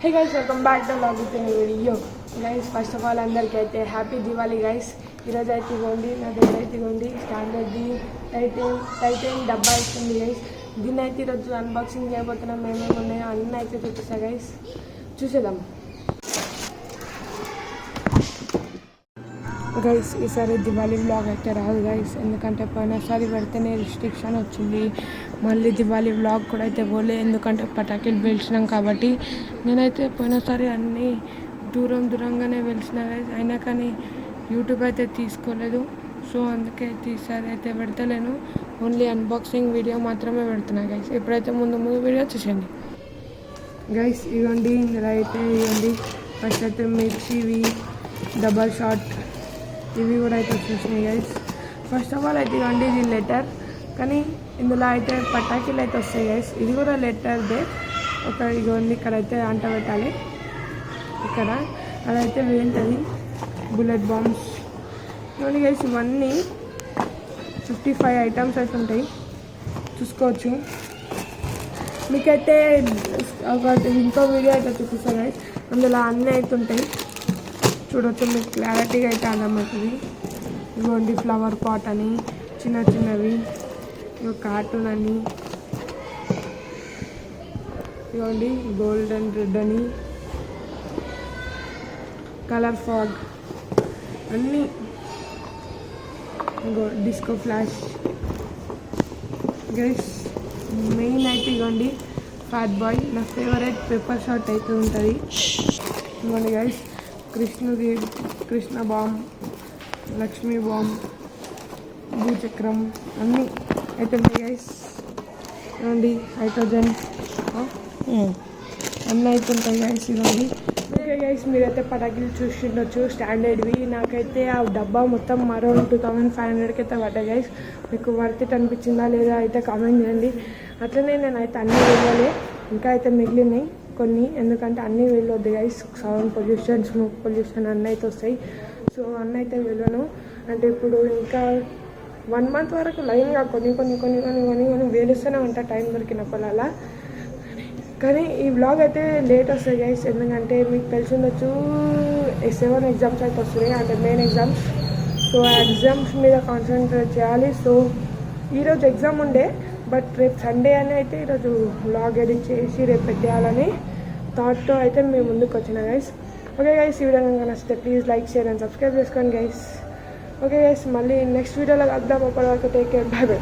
Hey guys, welcome back to vlog with a new video. Guys, first of all అందరికీ అయితే happy Diwali guys. ఈరోజు అయితే ఇవ్వండి నా దగ్గర అయితే ఇవ్వండి స్టాండర్డ్ది టైటన్ డబ్బా ఇస్తుంది గైస్. దీన్ని అయితే ఈరోజు అన్బాక్సింగ్ చేయబోతున్నాం. ఏమేమి ఉన్నాయో అన్నీ అయితే చూపిస్తా గైస్, చూసేద్దాం గైస్. ఈసారి దివాళీ వ్లాగ్ అయితే రాదు గైస్, ఎందుకంటే పోయినసారి పెడితేనే రిస్ట్రిక్షన్ వచ్చింది. మళ్ళీ దివాళీ వ్లాగ్ కూడా అయితే పోలే, ఎందుకంటే పటాకీలు పేల్చినాం కాబట్టి. నేనైతే పోయినసారి అన్నీ దూరంగానే వెలిసిన గైస్, అయినా కానీ యూట్యూబ్ అయితే తీసుకోలేదు. సో అందుకే ఈసారి అయితే పెడతలేను, ఓన్లీ అన్బాక్సింగ్ వీడియో మాత్రమే పెడుతున్నా గైస్. ఎప్పుడైతే ముందు వీడియో చూసేయండి గైస్. ఇవ్వండి ఇందులో అయితే ఇవ్వండి ఫస్ట్ అయితే మిర్చివి డబల్ షాట్ ఇవి కూడా అయితే వచ్చేసినాయి గైస్. ఫస్ట్ ఆఫ్ ఆల్ అయితే ఇవ్వండి ఇది లెటర్, కానీ ఇందులో అయితే పటాకీలు అయితే వస్తాయి గైస్. ఇది కూడా లెటర్దే. ఒక ఇవ్వండి ఇక్కడైతే అంట పెట్టాలి, ఇక్కడ అదైతే వేంటది బుల్లెట్ బాంబ్స్. ఇవ్వండి గైస్, ఇవన్నీ 55 ఐటమ్స్ అయితే ఉంటాయి, చూసుకోవచ్చు. మీకైతే ఇంకో వీడియో అయితే చూపిస్తాను గైస్, అందులో అన్నీ అయితే ఉంటాయి, చూడొచ్చు. మీకు క్లారిటీగా అయితే అర్థమవుతుంది. ఇవ్వండి ఫ్లవర్ పాట్ అని చిన్నవి, కార్టూన్ అని, ఇవ్వండి గోల్డ్ అండ్ రెడ్ అని, కలర్ ఫాగ్ అన్నీ, డిస్కో ఫ్లాష్ గైస్. మెయిన్ అయితే ఇవ్వండి ఫ్యాట్ బాయ్, నా ఫేవరెట్ పేపర్ షాట్ అయితే ఉంటుంది. ఇవ్వండి guys, Krishna bomb, Lakshmi bomb, భూచక్రం అన్నీ అయితే ఉంటాయి గైస్. ఇవ్వండి హైడ్రోజన్ అన్నీ అయితే ఉంటాయి గైస్. ఇవ్వండి ఓకే గైస్, మీరైతే పటాకీలు చూసిండొచ్చు స్టాండర్డ్వి. నాకైతే ఆ డబ్బా మొత్తం అరౌండ్ 2500కి అయితే పడ్డాయి గైస్. మీకు వర్త్ ఇట్ అనిపించిందా లేదా అయితే కామెంట్ చేయండి. అట్లనే నేనైతే అన్నీ వెళ్ళాలి, ఇంకా అయితే మిగిలినాయి కొన్ని, ఎందుకంటే అన్నీ వెళ్ళొద్దు guys. Sound pollution, smoke pollution అన్నీ అయితే వస్తాయి. సో అన్నీ అయితే వెళ్ళను. అంటే ఇప్పుడు ఇంకా 1 month వరకు లైన్గా కొన్ని వేలుస్తూనే ఉంటా టైం దొరికినప్పుడు అలా. కానీ ఈ వ్లాగ్ అయితే లేట్ వస్తాయి గైస్, ఎందుకంటే మీకు తెలిసి ఉండొచ్చు 7 ఎగ్జామ్స్ అయితే వస్తున్నాయి, అంటే మెయిన్ ఎగ్జామ్స్. సో ఆ ఎగ్జామ్స్ మీద కాన్సన్ట్రేట్ చేయాలి. సో ఈరోజు ఎగ్జామ్ ఉండే, బట్ రేపు సండే అని అయితే ఈరోజు వ్లాగ్ ఎడిట్ చేసి రేపు పెట్టేయాలని థాట్తో అయితే మేము ముందుకు వచ్చిన గైస్. ఓకే గైస్, ఈ వీడియో కనుక నచ్చితే please like, share and subscribe చేసుకోండి గైస్. ఓకే గైస్, మళ్ళీ నెక్స్ట్ వీడియోలో కలుద్దాం. అప్పటి వరకు టేక్ కేర్, బై బై.